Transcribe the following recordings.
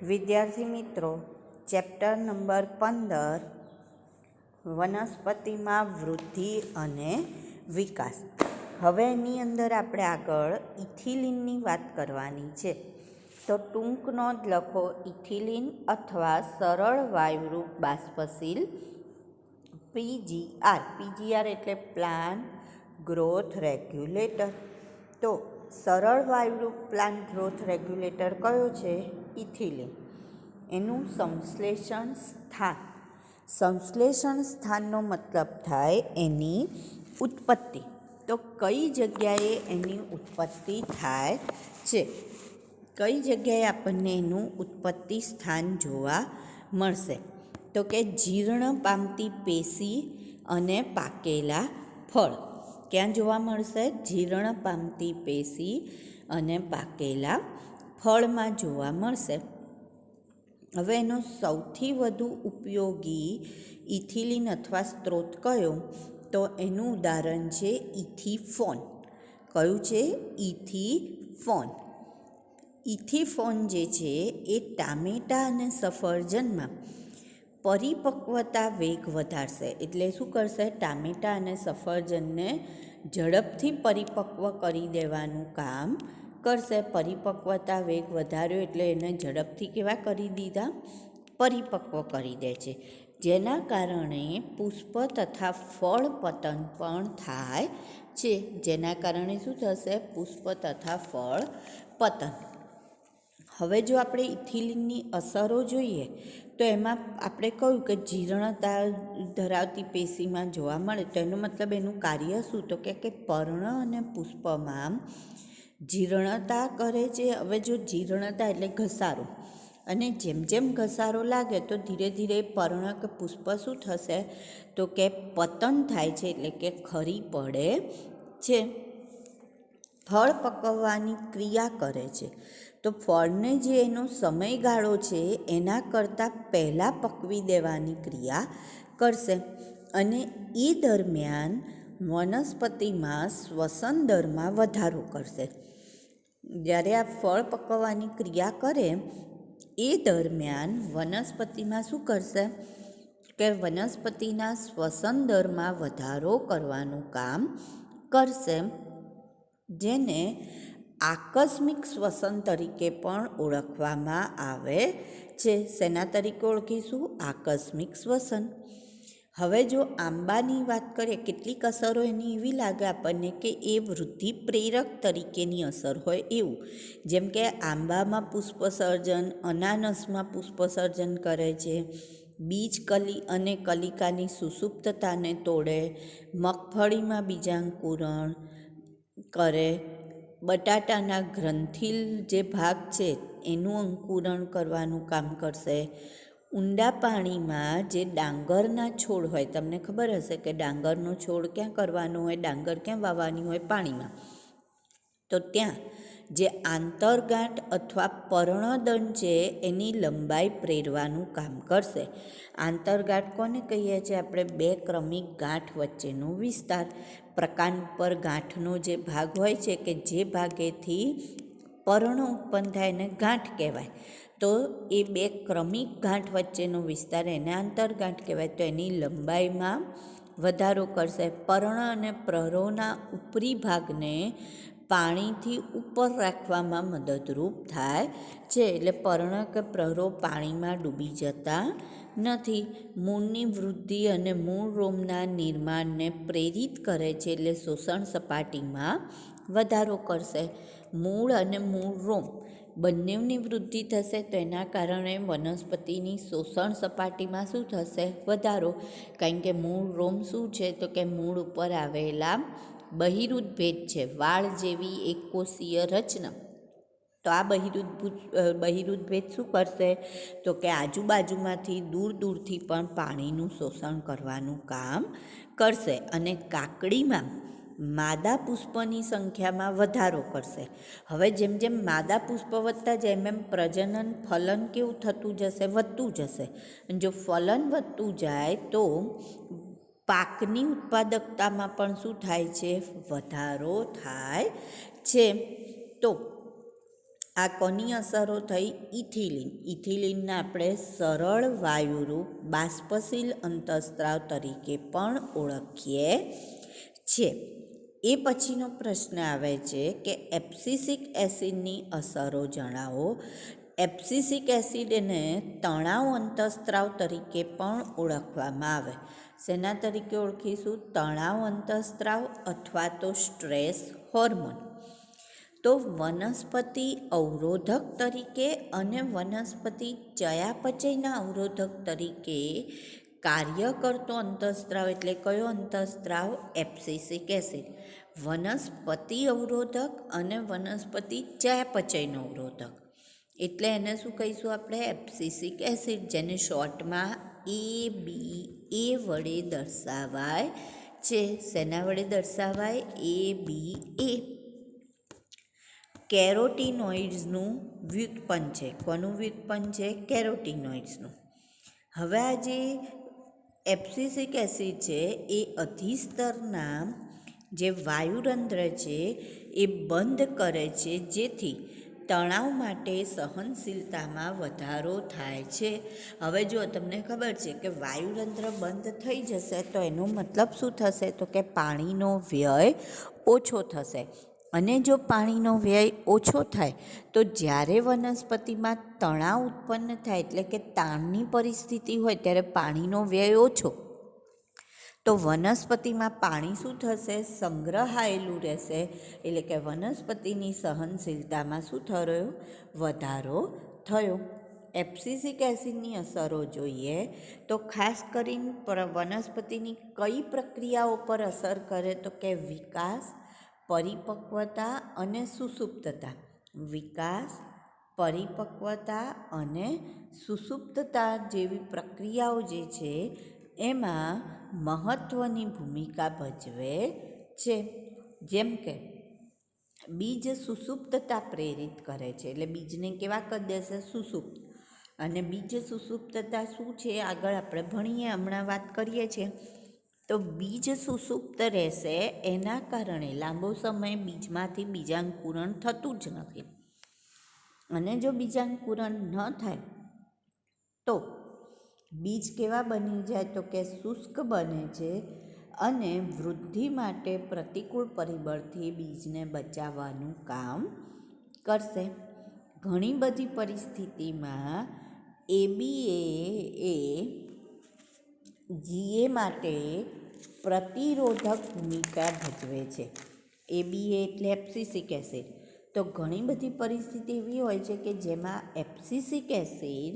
વિદ્યાર્થી મિત્રો, chapter number 15 વનસ્પતિમાં વૃદ્ધિ અને વિકાસ. હવે એની અંદર આપણે આગળ ઇથિલિનની વાત કરવાની છે. તો ટૂંક નોંધ લખો. ઇથિલિન અથવા સરળ વાયુરૂપ બાષ્પશીલ પીજીઆર એટલે પ્લાન્ટ ગ્રોથ રેગ્યુલેટર. તો સરળ વાયુરૂપ પ્લાન્ટ ગ્રોથ રેગ્યુલેટર કયો છે? ઇથિલિન. એનું સંશ્લેષણ સ્થાનનો મતલબ થાય એની ઉત્પત્તિ. તો કઈ જગ્યાએ એની ઉત્પત્તિ થાય છે? કઈ જગ્યાએ આપણને એનું ઉત્પત્તિ સ્થાન જોવા મળશે? તો કે જીર્ણ પામતી પેશી અને પાકેલા ફળ. ક્યાં જોવા મળશે? જીર્ણ પામતી પેશી અને પાકેલા ફળમાં જોવા મળશે. હવે એનો સૌથી વધુ ઉપયોગી ઇથિલિન અથવા સ્ત્રોત કયો? તો એનું ઉદાહરણ છે ઇથિફોન. કયું છે? ઇથિફોન. ઇથિફોન જે છે એ ટામેટાં અને સફરજનમાં પરિપક્વતા વેગ વધારશે. એટલે શું કરશે? ટામેટાં અને સફરજનને ઝડપથી પરિપક્વ કરી દેવાનું કામ કરશે. પરિપક્વતા વેગ વધાર્યો એટલે એને ઝડપથી કેવા કરી દીધા? પરિપક્વ કરી દે છે. જેના કારણે પુષ્પ તથા ફળ પતન પણ થાય છે. જેના કારણે શું થશે? પુષ્પ તથા ફળ પતન. હવે જો આપણે ઇથિલિનની અસરો જોઈએ તો એમાં આપણે કહ્યું કે જીર્ણતા ધરાવતી પેશીમાં જોવા મળે. તો એનો મતલબ એનું કાર્ય શું? તો કે પર્ણ અને પુષ્પમાં જીર્ણતા કરે છે. હવે જો જીર્ણતા એટલે ઘસારો, અને જેમ જેમ ઘસારો લાગે તો ધીરે ધીરે પર્ણ કે પુષ્પ શું થશે? તો કે પતન થાય છે, એટલે કે ખરી પડે છે. ફળ પકવવાની ક્રિયા કરે છે. તો ફળને જે એનો સમયગાળો છે એના કરતાં પહેલાં પકવી દેવાની ક્રિયા કરશે. અને એ દરમિયાન વનસ્પતિમાં શ્વસન દરમાં વધારો કરશે. જ્યારે આ ફળ પકવવાની ક્રિયા કરે એ દરમિયાન વનસ્પતિમાં શું કરશે? કે વનસ્પતિના શ્વસન દરમાં વધારો કરવાનું કામ કરશે, જેને આકસ્મિક શ્વસન તરીકે પણ ઓળખવામાં આવે છે. શેના તરીકે ઓળખીશું? આકસ્મિક શ્વસન. હવે જો આંબાની વાત કરીએ, કેટલીક અસરો એની એવી લાગે આપણને કે એ વૃદ્ધિ પ્રેરક તરીકેની અસર હોય એવું. જેમ કે આંબામાં પુષ્પસર્જન, અનાનસમાં પુષ્પસર્જન કરે છે, બીજ કલી અને કલિકાની સુષુપ્તતાને તોડે, મગફળીમાં બીજાંકુરણ કરે, બટાટાના ગ્રંથિલ જે ભાગ છે એનું અંકુરણ કરવાનું કામ કરશે. ઊંડા પાણીમાં જે ડાંગરના છોડ હોય, તમને ખબર હશે કે ડાંગરનો છોડ ક્યાં કરવાનો હોય? ડાંગર ક્યાં વાવવાની હોય? પાણીમાં. તો ત્યાં જે આંતરગાંઠ અથવા પર્ણદંડ છે એની લંબાઈ પ્રેરવાનું કામ કરશે. આંતરગાંઠ કોને કહીએ છીએ આપણે? બે ક્રમિક ગાંઠ વચ્ચેનો વિસ્તાર. પ્રકાંડ પર ગાંઠનો જે ભાગ હોય છે કે જે ભાગેથી પર્ણ ઉત્પન્ન થાય એને ગાંઠ કહેવાય. તો એ બે ક્રમિક ગાંઠ વચ્ચેનો વિસ્તાર એને આંતરગાંઠ કહેવાય. તો એની લંબાઈમાં વધારો કરશે. પર્ણ અને પ્રરોના ઉપરી ભાગને પાણીથી ઉપર રાખવામાં મદદરૂપ થાય છે. એટલે પર્ણ કે પ્રરો પાણીમાં ડૂબી જતા નથી. મૂળની વૃદ્ધિ અને મૂળ રોમના નિર્માણને પ્રેરિત કરે છે. એટલે શોષણ સપાટીમાં વધારો કરશે. મૂળ અને મૂળ રોમ બંનેની વૃદ્ધિ થશે. તો એના કારણે વનસ્પતિની શોષણ સપાટીમાં શું થશે? વધારો. કારણ કે મૂળ રોમ શું છે? તો કે મૂળ ઉપર આવેલા બહિરુદ ભેદ છે, વાળ જેવી એકકોષીય રચના. તો આ બહિરુદ ભેદ શું કરશે? તો કે આજુબાજુમાંથી દૂર દૂરથી પણ પાણીનું શોષણ કરવાનું કામ કરશે. અને કાકડીમાં માદા પુષ્પની સંખ્યામાં વધારો કરશે. હવે જેમ જેમ માદા પુષ્પ વધતા જાય એમ એમ પ્રજનન ફલન કેવું થતું જશે? વધતું જશે. અને જો ફલન વધતું જાય તો પાકની ઉત્પાદકતામાં પણ શું થાય છે? વધારો થાય છે. તો આ કોની અસરો થઈ? ઇથિલિન. ઇથિલિનને આપણે સરળ વાયુરૂપ બાષ્પશીલ અંતઃસ્ત્રાવ તરીકે પણ ઓળખીએ છીએ. એ પછીનો પ્રશ્ન આવે છે કે એબ્સિસિક એસિડની અસરો જણાવો. એબ્સિસિક એસિડને તણાવ અંતઃસ્ત્રાવ તરીકે પણ ઓળખવામાં આવે. શેના તરીકે ઓળખીશું? તણાવ અંતઃસ્ત્રાવ અથવા તો સ્ટ્રેસ હોર્મોન. તો વનસ્પતિ અવરોધક તરીકે અને વનસ્પતિ ચયાપચયના અવરોધક તરીકે કાર્ય કરતો અંતઃસ્ત્રાવ એટલે કયો અંતઃસ્ત્રાવ? એબ્સિસિક એસિડ. વનસ્પતિ અવરોધક અને વનસ્પતિ ચયાપચયનો અવરોધક એટલે એને શું કહીશું આપણે? એબ્સિસિક એસિડ, જેને શોર્ટમાં ABA વડે દર્શાવાય છે. શેના વડે દર્શાવાય? ABA. કેરોટીનોઇડ્સનું વ્યુત્પન્ન છે. કોનું વ્યુત્પન્ન છે? કેરોટીનોઇડ્સનું. હવે આ જે એબ્સિસિક એસિડ છે એ અધિસ્તરના જે વાયુરંધ્ર છે એ બંધ કરે છે, જેથી તણાવ માટે સહનશીલતામાં વધારો થાય છે. હવે જો તમને ખબર છે કે વાયુરંધ્ર બંધ થઈ જશે તો એનો મતલબ શું થશે? તો કે પાણીનો વ્યય ઓછો થશે. અને જો પાણીનો વ્યય ઓછો થાય તો જ્યારે વનસ્પતિમાં તણાવ ઉત્પન્ન થાય એટલે કે તાણની પરિસ્થિતિ હોય ત્યારે પાણીનો વ્યય ઓછો, તો વનસ્પતિમાં પાણી શું થશે? સંગ્રહાયેલું રહેશે. એટલે કે વનસ્પતિની સહનશીલતામાં શું થયો? વધારો થયો. એબ્સિસિક એસિડની અસરો જોઈએ તો ખાસ કરીને વનસ્પતિની કઈ પ્રક્રિયાઓ પર અસર કરે? તો કે વિકાસ, પરિપક્વતા અને સુષુપ્તતા. વિકાસ, પરિપક્વતા અને સુષુપ્તતા જેવી પ્રક્રિયાઓ જે છે એમાં મહત્ત્વની ભૂમિકા ભજવે છે. જેમ કે બીજ સુષુપ્તતા પ્રેરિત કરે છે, એટલે બીજને કેવા કરી દેશે? સુષુપ્ત. અને બીજ સુષુપ્તતા શું છે? આગળ આપણે ભણીએ, હમણાં વાત કરીએ છીએ. તો બીજ સુષુપ્ત રહેશે, એના કારણે લાંબો સમય બીજમાંથી બીજાંકુરણ થતું જ નથી. અને જો બીજાંકુરણ ન થાય તો બીજ કેવા બની જાય? તો કે શુષ્ક બને છે અને વૃદ્ધિ માટે પ્રતિકૂળ પરિબળથી બીજને બચાવવાનું કામ કરશે. ઘણી બધી પરિસ્થિતિમાં ABA એ GA માટે પ્રતિરોધક ભૂમિકા ભજવે છે. ABA એટલે એબ્સિસિક એસિડ. તો ઘણી બધી પરિસ્થિતિ એવી હોય છે કે જેમાં એબ્સિસિક એસિડ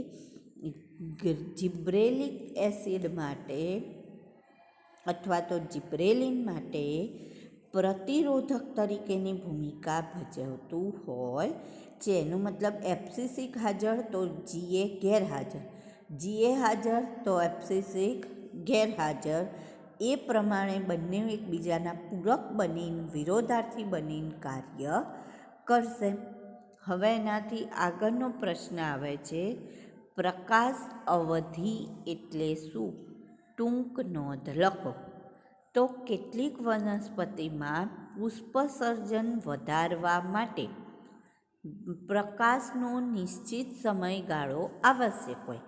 જિબ્રેલિક એસિડ માટે અથવા તો જિબ્રેલિન માટે પ્રતિરોધક તરીકેની ભૂમિકા ભજવતું હોય છે. એનો મતલબ એબ્સિસિક હાજર તો GA ગેરહાજર, GA હાજર તો એબ્સિસિક ગેરહાજર. એ પ્રમાણે બંને એકબીજાના પૂરક બનીને વિરોધાર્થી બનીને કાર્ય કરશે. હવે એનાથી આગળનો પ્રશ્ન આવે છે, પ્રકાશ અવધિ એટલે શું? ટૂંક નોંધ લખો. તો કેટલીક વનસ્પતિમાં પુષ્પસર્જન વધારવા માટે પ્રકાશનો નિશ્ચિત સમયગાળો આવશ્યક હોય.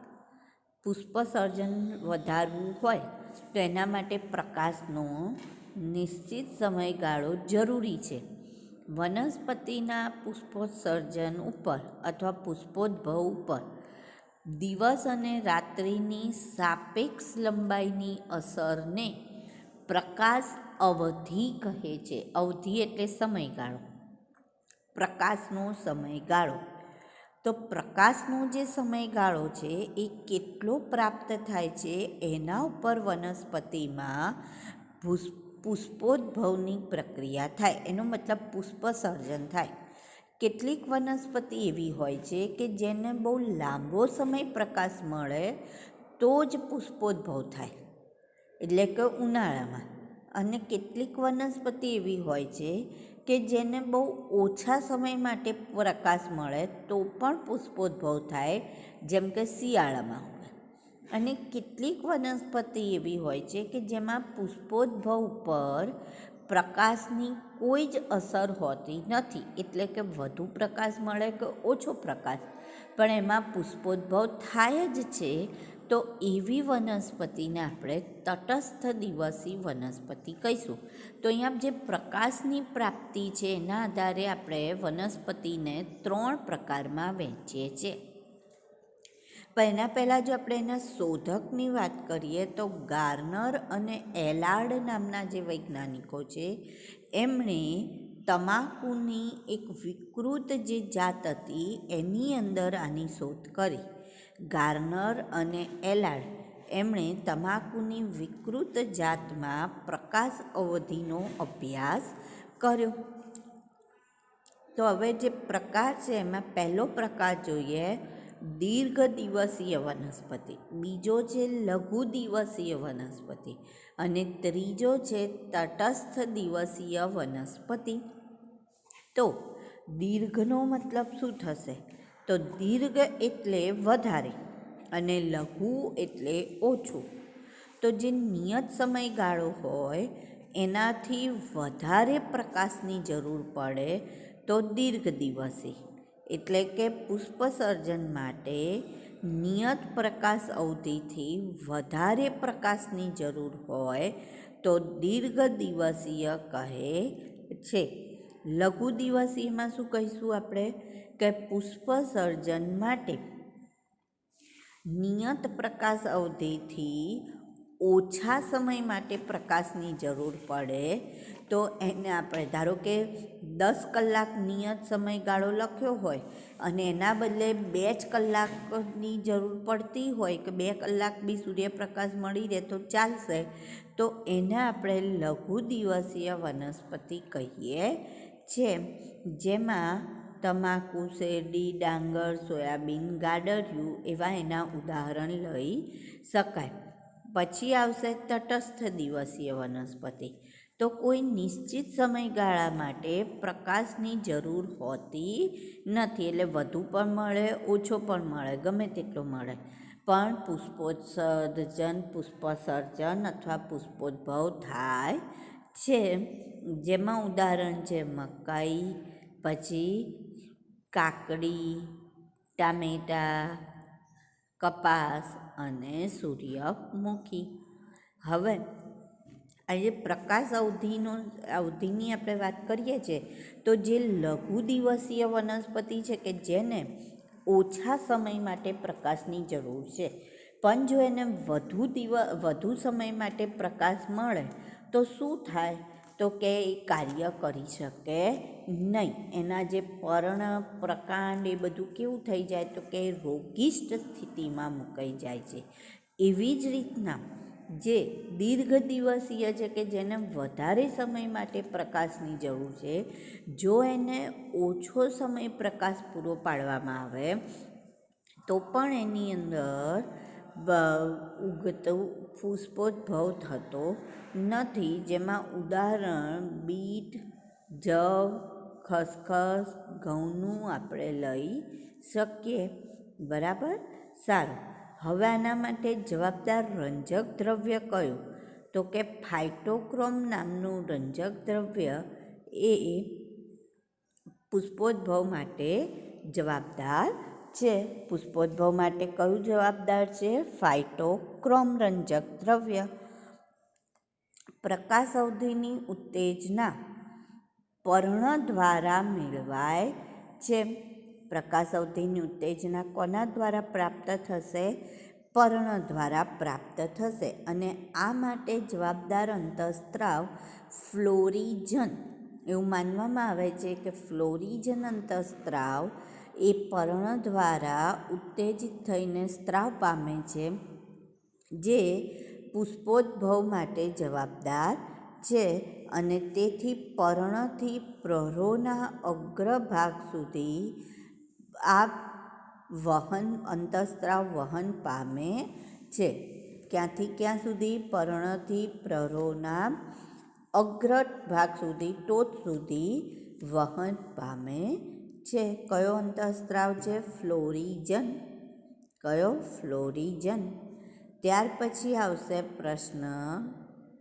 પુષ્પસર્જન વધારવું હોય તો એના માટે પ્રકાશનો નિશ્ચિત સમયગાળો જરૂરી છે. વનસ્પતિના પુષ્પોત્સર્જન ઉપર અથવા પુષ્પોદ્ભવ ઉપર દિવસ અને રાત્રિની સાપેક્ષ લંબાઈની અસરને પ્રકાશ અવધિ કહે છે. અવધિ એટલે સમયગાળો, પ્રકાશનો સમયગાળો. તો પ્રકાશનો જે સમયગાળો છે એ કેટલો પ્રાપ્ત થાય છે એના ઉપર વનસ્પતિમાં પુષ્પોદ્ભવની પ્રક્રિયા થાય, એનો મતલબ પુષ્પસર્જન થાય. કેટલીક વનસ્પતિ એવી હોય છે કે જેને બહુ લાંબો સમય પ્રકાશ મળે તો જ પુષ્પોદ્ભવ થાય, એટલે કે ઉનાળામાં. અને કેટલીક વનસ્પતિ એવી હોય છે કે જેને બહુ ઓછા સમય માટે પ્રકાશ મળે તો પણ પુષ્પોદ્ભવ થાય, જેમ કે શિયાળામાં હોય. અને કેટલીક વનસ્પતિ એવી હોય છે કે જેમાં પુષ્પોદ્ભવ પર પ્રકાશની કોઈ જ અસર હોતી નથી, એટલે કે વધુ પ્રકાશ મળે કે ઓછો પ્રકાશ, પણ એમાં પુષ્પોદ્ભવ થાય જ છે. તો એવી વનસ્પતિને આપણે તટસ્થ દિવસી વનસ્પતિ કહીશું. તો અહીંયા જે પ્રકાશની પ્રાપ્તિ છે એના આધારે આપણે વનસ્પતિને 3 પ્રકારમાં વહેંચીએ છીએ. પણ એના પહેલાં જો આપણે એના શોધકની વાત કરીએ તો ગાર્નર અને એલાર્ડ નામના જે વૈજ્ઞાનિકો છે એમણે તમાકુની એક વિકૃત જે જાત હતી એની અંદર આની શોધ કરી. ગાર્નર અને એલાર્ડ એમણે તમાકુની વિકૃત જાતમાં પ્રકાશ અવધિનો અભ્યાસ કર્યો. તો હવે જે પ્રકાર છે એમાં પહેલો પ્રકાર જોઈએ દીર્ઘ દિવસીય વનસ્પતિ, બીજો છે લઘુ દિવસીય વનસ્પતિ અને ત્રીજો છે તટસ્થ દિવસીય વનસ્પતિ. તો દીર્ઘનો મતલબ શું થશે? તો દીર્ઘ એટલે વધારે અને લઘુ એટલે ઓછું. તો જે નિયત સમયગાળો હોય એનાથી વધારે પ્રકાશની જરૂર પડે તો દીર્ઘ દિવસી, એટલે કે પુષ્પસર્જન માટે નિયત પ્રકાશ અવધિથી વધારે પ્રકાશની જરૂર હોય તો દીર્ઘ દિવસીય કહે છે. લઘુ દિવસીયમાં શું કહીશું આપણે? કે પુષ્પસર્જન માટે નિયત પ્રકાશ અવધિથી ઓછા સમય માટે પ્રકાશની જરૂર પડે તો એને આપણે ધારો કે 10 કલાક નિયત સમયગાળો લખ્યો હોય અને એના બદલે 2 જ કલાકની જરૂર પડતી હોય કે 2 કલાક બી સૂર્યપ્રકાશ મળી રહે તો ચાલશે, તો એને આપણે લઘુ દિવસીય વનસ્પતિ કહીએ છીએ. જેમાં તમાકુ, શેરડી, ડાંગર, સોયાબીન, ગાડરિયું એવા એના ઉદાહરણ લઈ શકાય. પછી આવશે તટસ્થ દિવસીય વનસ્પતિ. તો કોઈ નિશ્ચિત સમયગાળા માટે પ્રકાશની જરૂર હોતી નથી, એટલે વધુ પણ મળે ઓછો પણ મળે ગમે તેટલો મળે, પણ પુષ્પસર્જન અથવા પુષ્પોદ્ભવ થાય છે. જેમાં ઉદાહરણ છે મકાઈ, પછી કાકડી, ટામેટાં, કપાસ અને સૂર્યમુખી. હવે આજે પ્રકાશ અવધિની આપણે વાત કરીએ છીએ તો જે લઘુ દિવસીય વનસ્પતિ છે કે જેને ઓછા સમય માટે પ્રકાશની જરૂર છે, પણ જો એને વધુ સમય માટે પ્રકાશ મળે તો શું થાય? તો કે એ કાર્ય કરી શકે નહીં. એના જે પર્ણ, પ્રકાંડ એ બધું કેવું થઈ જાય? તો કે રોગિષ્ટ સ્થિતિમાં મુકાઈ જાય છે. એવી જ રીતના જે દીર્ઘ દિવસીય છે કે જેને વધારે સમય માટે પ્રકાશની જરૂર છે, જો એને ઓછો સમય પ્રકાશ પૂરો પાડવામાં આવે તો પણ એની અંદર પુષ્પોદ્ભવ થતો નથી. જેમાં ઉદાહરણ બીટ, જવ, ખસખસ, ઘઉંનું આપણે લઈ શકીએ. બરાબર, સારું. હવે આના માટે જવાબદાર રંજક દ્રવ્ય કયું? તો કે ફાઇટોક્રોમ નામનું રંજક દ્રવ્ય એ પુષ્પોદ્ભવ માટે જવાબદાર છે. પુષ્પોદ્ભવ માટે કયું જવાબદાર છે? ફાઇટોક્રોમ રંજક દ્રવ્ય. પ્રકાશ અવધિની ઉત્તેજના પર્ણ દ્વારા મેળવાય છે. પ્રકાશ અવધિની ઉત્તેજના કોના દ્વારા પ્રાપ્ત થશે? પર્ણ દ્વારા પ્રાપ્ત થશે. અને આ માટે જવાબદાર અંતઃસ્ત્રાવ ફ્લોરિજન. એવું માનવામાં આવે છે કે ફ્લોરિજન અંતઃસ્ત્રાવ એ પર્ણ દ્વારા ઉત્તેજિત થઈને સ્ત્રાવ પામે છે, જે પુષ્પોદ્ભવ માટે જવાબદાર છે. અને તેથી પર્ણથી પ્રરોના અગ્રભાગ સુધી આ અંતઃસ્ત્રાવ વહન પામે છે. ક્યાંથી ક્યાં સુધી? પર્ણથી પ્રરોના અગ્રભાગ સુધી, ટોચ સુધી વહન પામે છે. કયો અંતઃસ્ત્રાવ છે? ફ્લોરિજન. કયો? ફ્લોરિજન. ત્યાર પછી આવશે પ્રશ્ન,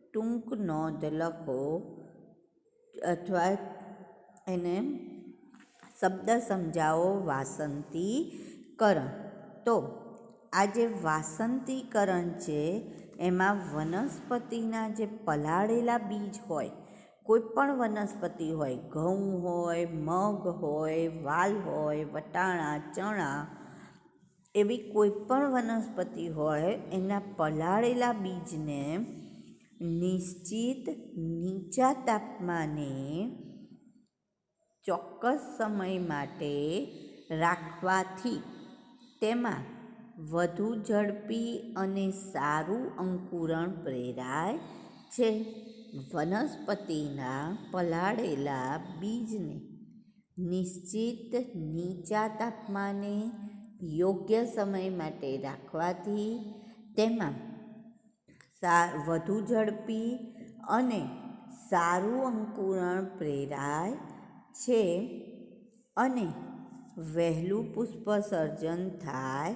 ટૂંક નોંધ લખો. અથવા એને શબ્દ સમજાવો વાસંતીકરણ. તો આ જે વાસંતીકરણ છે એમાં વનસ્પતિના જે પલાળેલા બીજ હોય, કોઈ પણ વનસ્પતિ હોય, ઘઉં હોય, મગ હોય, વાલ હોય, વટાણા, ચણા, એવી કોઈ પણ વનસ્પતિ હોય એના પલાળેલા બીજને નિશ્ચિત નીચા તાપમાને ચોક્કસ સમય માટે રાખવાથી તેમાં વધુ ઝડપી અને સારું અંકુરણ પ્રેરાય છે. વનસ્પતિના પલાળેલા બીજને નિશ્ચિત નીચા તાપમાને યોગ્ય સમય માટે રાખવાથી તેમાં વધુ ઝડપી અને સારું અંકુરણ પ્રેરાય છે અને વહેલું પુષ્પસર્જન થાય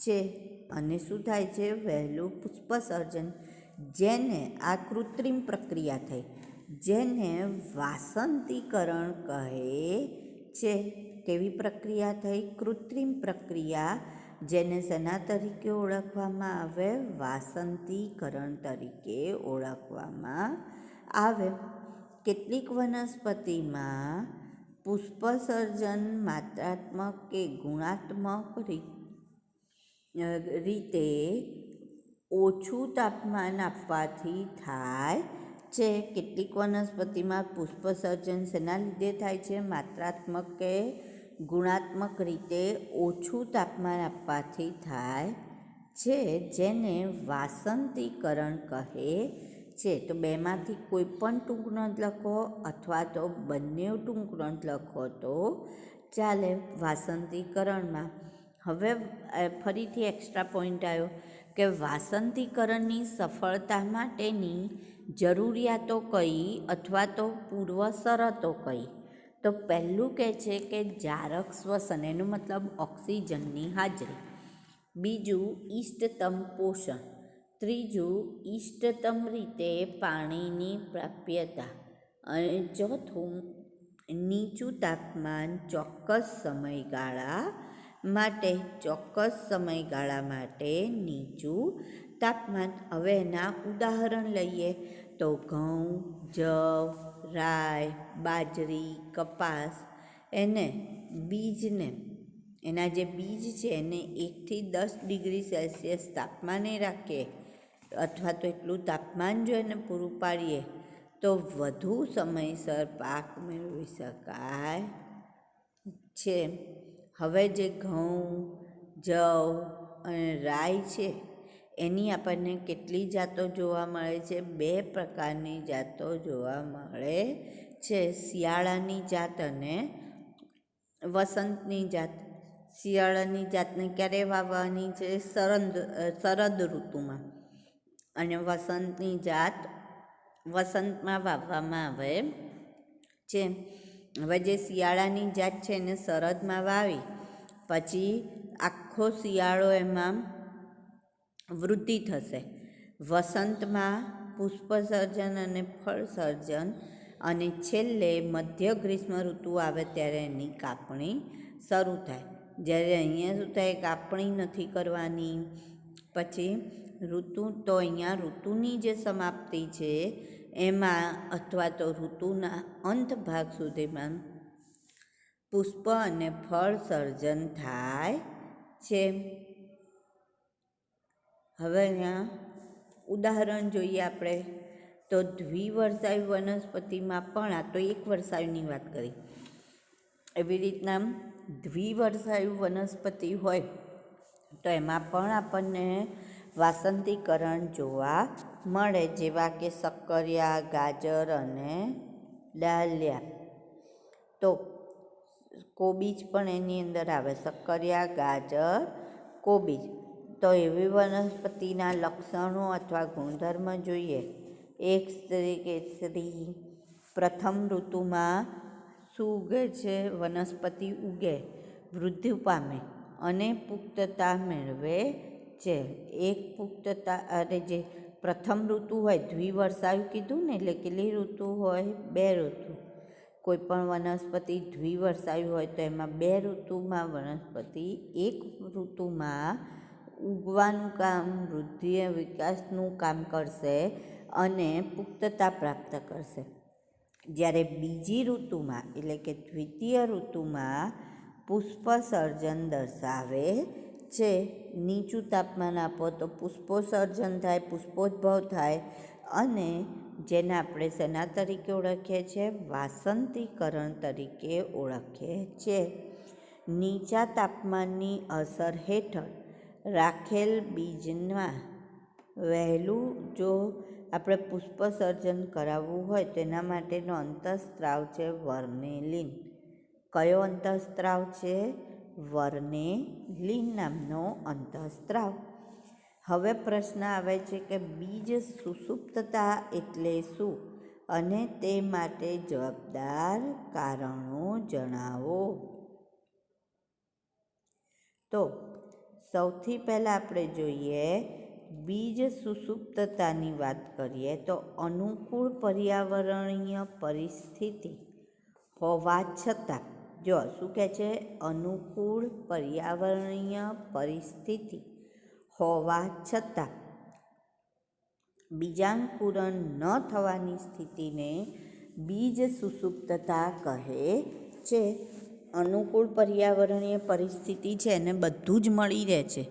છે. અને શું થાય છે? વહેલું પુષ્પસર્જન, જેને આ કૃત્રિમ પ્રક્રિયા થઈ, જેને વાસંતીકરણ કહે છે. કેવી પ્રક્રિયા થઈ? કૃત્રિમ પ્રક્રિયા, જેને શેના તરીકે ઓળખવામાં આવે? વાસંતીકરણ તરીકે ઓળખવામાં આવે. કેટલીક વનસ્પતિમાં પુષ્પસર્જન માત્રાત્મક કે ગુણાત્મક રીતે ઓછું તાપમાન આપવાથી થાય છે. કેટલીક વનસ્પતિમાં પુષ્પસર્જન શેના લીધે થાય છે? માત્રાત્મક કે ગુણાત્મક રીતે ઓછું તાપમાન આપવાથી થાય છે, જેને વાસંતીકરણ કહે છે. તો બેમાંથી કોઈ પણ ટૂંક નોંધ લખો અથવા તો બંને ટૂંક નોંધ લખો તો ચાલે વાસંતીકરણમાં. હવે ફરીથી એક્સ્ટ્રા પોઈન્ટ આવ્યો કે વાસંતીકરણની સફળતા માટેની જરૂરિયાતો કઈ અથવા તો પૂર્વ શરતો કઈ? તો પહેલું કહે છે કે જારક શ્વસન, એનો મતલબ ઓક્સિજનની હાજરી. બીજું ઇષ્ટતમ પોષણ. ત્રીજું ઇષ્ટતમ રીતે પાણીની પ્રાપ્યતા. અને ચોથું નીચું તાપમાન ચોક્કસ સમયગાળા માટે નીચું તાપમાન. હવે એના ઉદાહરણ લઈએ તો ઘઉં, જવ, રાઈ, બાજરી, કપાસ, એના જે બીજ છે એને 1 થી 10 ડિગ્રી સેલ્સિયસ તાપમાને રાખીએ અથવા તો એટલું તાપમાન જો એને પૂરું પાડીએ તો વધુ સમયસર પાક મેળવી શકાય છે. હવે જે ઘઉં, જવ અને રાઈ છે એની આપણને કેટલી જાતો જોવા મળે છે? 2 પ્રકારની જાતો જોવા મળે છે. શિયાળાની જાત અને વસંતની જાત. શિયાળાની જાતને ક્યારે વાવવાની છે? શરદ ઋતુમાં. અને વસંતની જાત વસંતમાં વાવવામાં આવે છે. હવે જે શિયાળાની જાત છે એને શરદમાં વાવી પછી આખો શિયાળો એમાં વૃદ્ધિ થશે. વસંતમાં પુષ્પસર્જન અને ફળસર્જન, અને છેલ્લે મધ્ય ગ્રીષ્મ ઋતુ આવે ત્યારે એની કાપણી શરૂ થાય. જ્યારે અહીંયા શું થાય? કાપણી નથી કરવાની. પછી અહીંયા ઋતુની જે સમાપ્તિ છે એમાં અથવા તો ઋતુના અંત ભાગ સુધીમાં પુષ્પ અને ફળ સર્જન થાય છે. હવે અહીંયા ઉદાહરણ જોઈએ આપણે તો દ્વિવર્ષાયુ વનસ્પતિમાં પણ, આ તો એક વર્ષાયુની વાત કરી, એવી રીતના દ્વિવર્ષાયુ વનસ્પતિ હોય તો એમાં પણ આપણને વાસંતીકરણ જોવા મળે, જેવા કે શક્કરિયા, ગાજર અને ડાલિયા. તો કોબીજ પણ એની અંદર આવે. શક્કરિયા, ગાજર, કોબીજ. તો એવી વનસ્પતિના લક્ષણો અથવા ગુણધર્મ જોઈએ. એક કેસરી. પ્રથમ ઋતુમાં શું ઉગે છે? વનસ્પતિ ઉગે, વૃદ્ધિ પામે અને પુખ્તતા મેળવે છે. જે પ્રથમ ઋતુ હોય, દ્વિવર્ષાયુ કીધું ને, એટલે કેટલી ઋતુ હોય? 2 ઋતુ. કોઈ પણ વનસ્પતિ દ્વિવર્ષાયુ હોય તો એમાં 2 ઋતુમાં વનસ્પતિ એક ઋતુમાં ઉગવાનું કામ, વૃદ્ધિ વિકાસનું કામ કરશે અને પુખ્તતા પ્રાપ્ત કરશે. જ્યારે બીજી ઋતુમાં એટલે કે દ્વિતીય ઋતુમાં પુષ્પ સર્જન દર્શાવે છે. નીચું તાપમાન આપો તો પુષ્પોસર્જન થાય, પુષ્પોદ્ભવ થાય અને જેને આપણે શેના તરીકે ઓળખીએ છીએ? વાસંતીકરણ તરીકે ઓળખીએ છીએ. નીચા તાપમાનની અસર હેઠળ રાખેલ બીજમાં વહેલું જો આપણે પુષ્પસર્જન કરાવવું હોય તેના માટેનો અંતઃસ્ત્રાવ છે વર્નેલિન. કયો અંતઃસ્ત્રાવ છે? વર્નેલિન નામનો અંતઃસ્ત્રાવ. હવે પ્રશ્ન આવે છે કે બીજ સુષુપ્તતા એટલે શું અને તે માટે જવાબદાર કારણો જણાવો. તો સૌથી પહેલાં આપણે જોઈએ બીજ સુષુપ્તતાની વાત કરીએ તો અનુકૂળ પર્યાવરણીય પરિસ્થિતિ હોવા છતાં, જો શું કહે છે? અનુકૂળ પર્યાવરણીય પરિસ્થિતિ હોવા છતાં બીજાંકુરણ ન થવાની સ્થિતિને બીજ સુષુપ્તતા કહે છે. અનુકૂળ પર્યાવરણીય પરિસ્થિતિ છે એને બધું જ મળી રહે છે,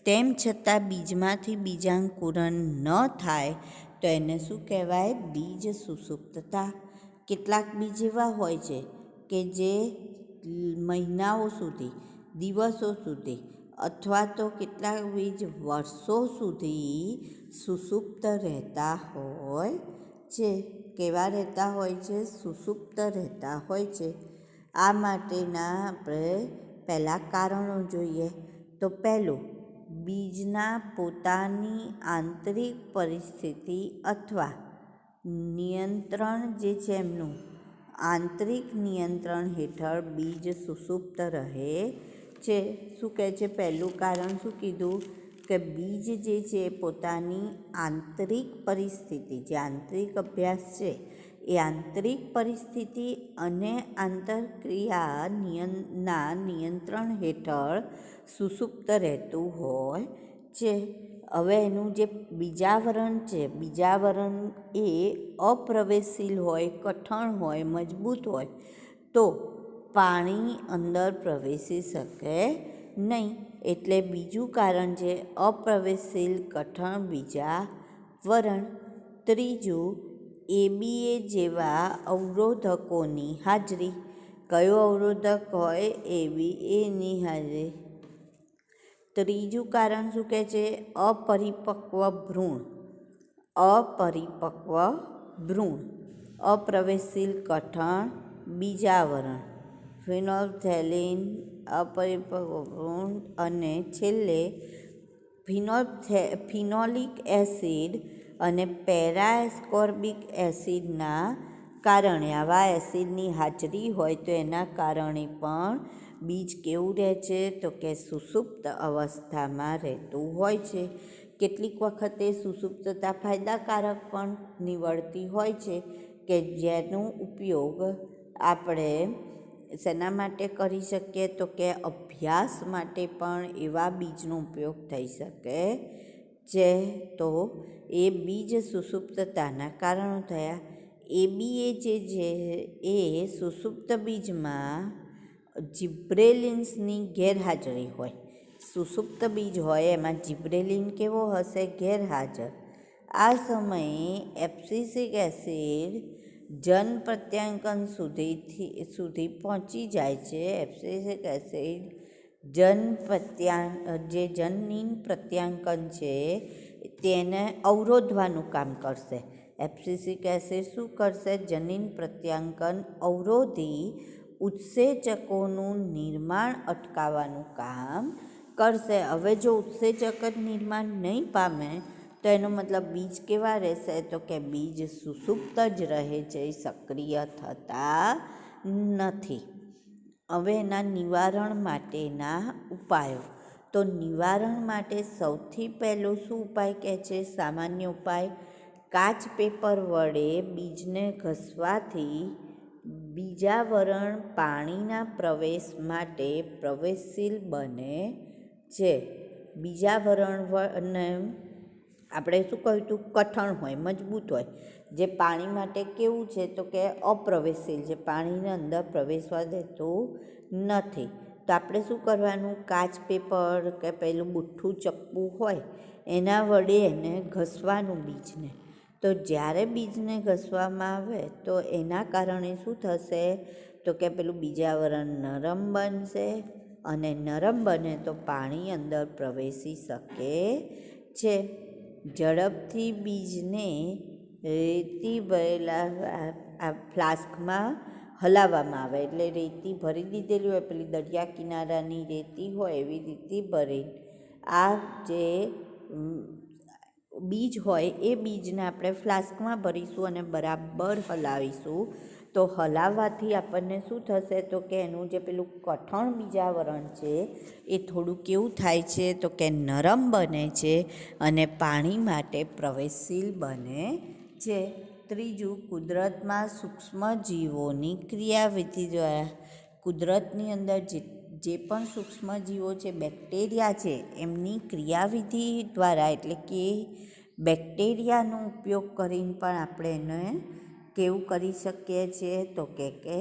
તેમ છતાં બીજમાંથી બીજાંકુરણ ન થાય તો એને શું કહેવાય? બીજ સુષુપ્તતા. કેટલાક બીજ એવા હોય છે કે જે મહિનાઓ સુધી, દિવસો સુધી અથવા તો કેટલાક બીજ વર્ષો સુધી સુષુપ્ત રહેતા હોય છે. કેવા રહેતા હોય છે? સુષુપ્ત રહેતા હોય છે. આ માટેના આપણે પહેલાં કારણો જોઈએ. તો પહેલું, બીજના પોતાની આંતરિક પરિસ્થિતિ અથવા નિયંત્રણ જે છે એમનું આંતરિક નિયંત્રણ હેઠળ બીજ સુષુપ્ત રહે છે. શું કહે છે? પહેલું કારણ શું કીધું? કે બીજ જે છે પોતાની આંતરિક પરિસ્થિતિ, જે આંતરિક અભ્યાસ છે એ આંતરિક પરિસ્થિતિ અને આંતરક્રિયાના નિયંત્રણ હેઠળ સુષુપ્ત રહેતું હોય છે. હવે એનું જે બીજાવરણ છે, બીજાવરણ એ અપ્રવેશશીલ હોય, કઠણ હોય, મજબૂત હોય તો પાણી અંદર પ્રવેશી શકે નહીં. એટલે બીજું કારણ છે અપ્રવેશશીલ કઠણ બીજાવરણ. ત્રીજું, ABA જેવા અવરોધકોની હાજરી. કયો અવરોધક હોય? ABAની હાજરી. ત્રીજું કારણ શું કહે છે? અપરિપક્વ ભ્રૂણ. અપરિપક્વ ભ્રૂણ, અપ્રવેશશીલ કઠણ બીજાવરણ, ફિનોલ્ફથેલિન, અપરિપક્વ ભ્રૂણ અને છેલ્લે ફિનોલિક એસિડ અને પેરાસ્કોર્બિક એસિડના કારણે, આવા એસિડની હાજરી હોય તો એના કારણે પણ બીજ કેવું રહે છે? તો કે સુષુપ્ત અવસ્થામાં રહેતું હોય છે. કેટલીક વખતે સુષુપ્તતા ફાયદાકારક પણ નીવડતી હોય છે કે જેનો ઉપયોગ આપણે શેના માટે કરી શકીએ? તો કે અભ્યાસ માટે પણ એવા બીજનો ઉપયોગ થઈ શકે છે. તો એ બીજ સુષુપ્તતાના કારણો થયા. ABA જે છે એ સુષુપ્ત બીજમાં જિબ્રેલિન્સની ગેરહાજરી હોય. સુષુપ્ત બીજ હોય એમાં જિબ્રેલિન કેવો હશે? ગેરહાજર. આ સમયે એબ્સિસિક એસિડ જન પ્રત્યાંકન સુધી પહોંચી જાય છે. એબ્સિસિક એસિડ જે જનીન પ્રત્યાંકન છે તેને અવરોધવાનું કામ કરશે. એબ્સિસિક એસિડ શું કરશે? જનીન પ્રત્યાંકન અવરોધી ઉત્સેચકોનું નિર્માણ અટકાવવાનું કામ કરશે. હવે જો ઉત્સેચક જ નિર્માણ નહીં પામે તો એનો મતલબ બીજ કેવા રહેશે? તો કે બીજ સુષુપ્ત જ રહે છે, સક્રિય થતા નથી. હવે એના નિવારણ માટેના ઉપાયો. તો નિવારણ માટે સૌથી પહેલો શું ઉપાય કહે છે? સામાન્ય ઉપાય, કાચ પેપર વડે બીજને ઘસવાથી બીજાવરણ પાણીના પ્રવેશ માટે પ્રવેશશીલ બને છે. બીજાવરણને આપણે શું કહ્યું હતું? કઠણ હોય, મજબૂત હોય. જે પાણી માટે કેવું છે? તો કે અપ્રવેશશીલ છે, પાણીને અંદર પ્રવેશવા દેતું નથી. તો આપણે શું કરવાનું? કાચ પેપર કે પેલું બુઠ્ઠું ચપ્પુ હોય એના વડે એને ઘસવાનું બીજને. તો જ્યારે બીજને ઘસવામાં આવે તો એના કારણે શું થશે? તો કે પેલું બીજાવરણ નરમ બનશે, અને નરમ બને તો પાણી અંદર પ્રવેશી શકે છે. ઝડપથી બીજને રેતી ભરેલા ફ્લાસ્કમાં હલાવવામાં આવે, એટલે રેતી ભરી દીધેલી હોય, પેલી દરિયા કિનારાની રેતી હોય એવી રીતે ભરી આ જે બીજ હોય એ બીજને આપણે ફ્લાસ્કમાં ભરીશું અને બરાબર હલાવીશું. તો હલાવવાથી આપણને શું થશે? તો કે એનું જે પેલું કઠણ બીજાવરણ છે એ થોડું કેવું થાય છે? તો કે નરમ બને છે અને પાણી માટે પ્રવેશશીલ બને છે. ત્રીજું, કુદરતમાં સૂક્ષ્મજીવોની ક્રિયાવિધિ દ્વારા. કુદરતની અંદર જે પણ સૂક્ષ્મજીવો છે, બેક્ટેરિયા છે, એમની ક્રિયાવિધિ દ્વારા, એટલે કે બેક્ટેરિયાનો ઉપયોગ કરીને પણ આપણે એને કેવું કરી શકીએ છીએ? તો કે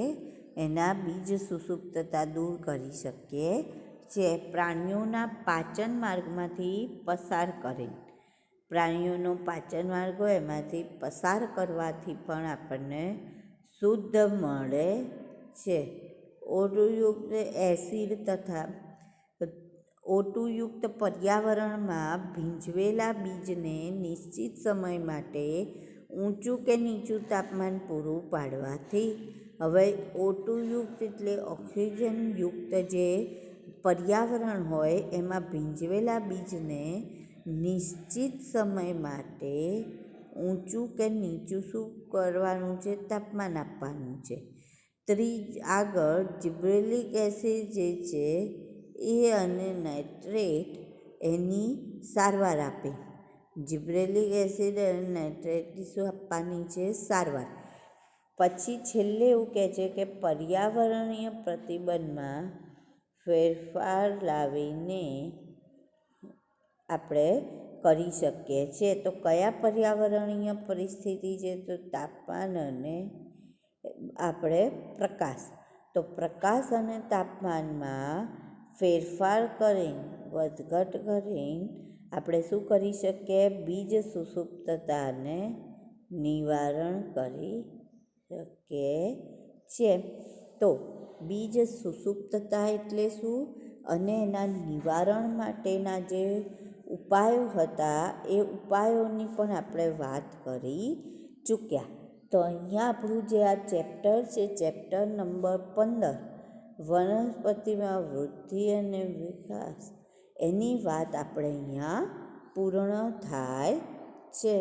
એના બીજ સુષુપ્તતા દૂર કરી શકીએ છીએ. પ્રાણીઓના પાચન માર્ગમાંથી પસાર કરીને, પ્રાણીઓનો પાચન માર્ગ હોય એમાંથી પસાર કરવાથી પણ આપણને શુદ્ધ મળે છે. ઓટુયુક્ત એસિડ તથા ઓટુયુક્ત પર્યાવરણમાં ભીંજવેલા બીજને નિશ્ચિત સમય માટે ઊંચું કે નીચું તાપમાન પૂરું પાડવાથી, હવે ઓટુયુક્ત એટલે ઓક્સિજનયુક્ત જે પર્યાવરણ હોય એમાં ભીંજવેલા બીજને નિશ્ચિત સમય માટે ઊંચું કે નીચું શું કરવાનું છે? તાપમાન આપવાનું છે. આગળ જિબ્રેલિક એસિડ જે છે એ અને નાઇટ્રેટ એની સારવાર આપે. જિબ્રેલિક એસિડ અને નાઇટ્રેટની શું આપવાની છે? સારવાર. પછી છેલ્લે એવું કહે છે કે પર્યાવરણીય પ્રતિબંધમાં ફેરફાર લાવીને આપણે કરી શકીએ છીએ. તો કયા પર્યાવરણીય પરિસ્થિતિ છે? તો તાપમાન અને આપણે પ્રકાશ. તો પ્રકાશ અને તાપમાનમાં ફેરફાર કરીને, વધઘટ કરીને આપણે શું કરી શકીએ? બીજ સુષુપ્તતાને નિવારણ કરી શકીએ છીએ. તો બીજ સુષુપ્તતા એટલે શું અને એના નિવારણ માટેના જે ઉપાયો હતા એ ઉપાયોની પણ આપણે વાત કરી ચૂક્યા. તો અહીંયા આપણું જે આ ચેપ્ટર છે, ચેપ્ટર નંબર 15, વનસ્પતિમાં વૃદ્ધિ અને વિકાસ, એની વાત આપણે અહીંયા પૂર્ણ થાય છે.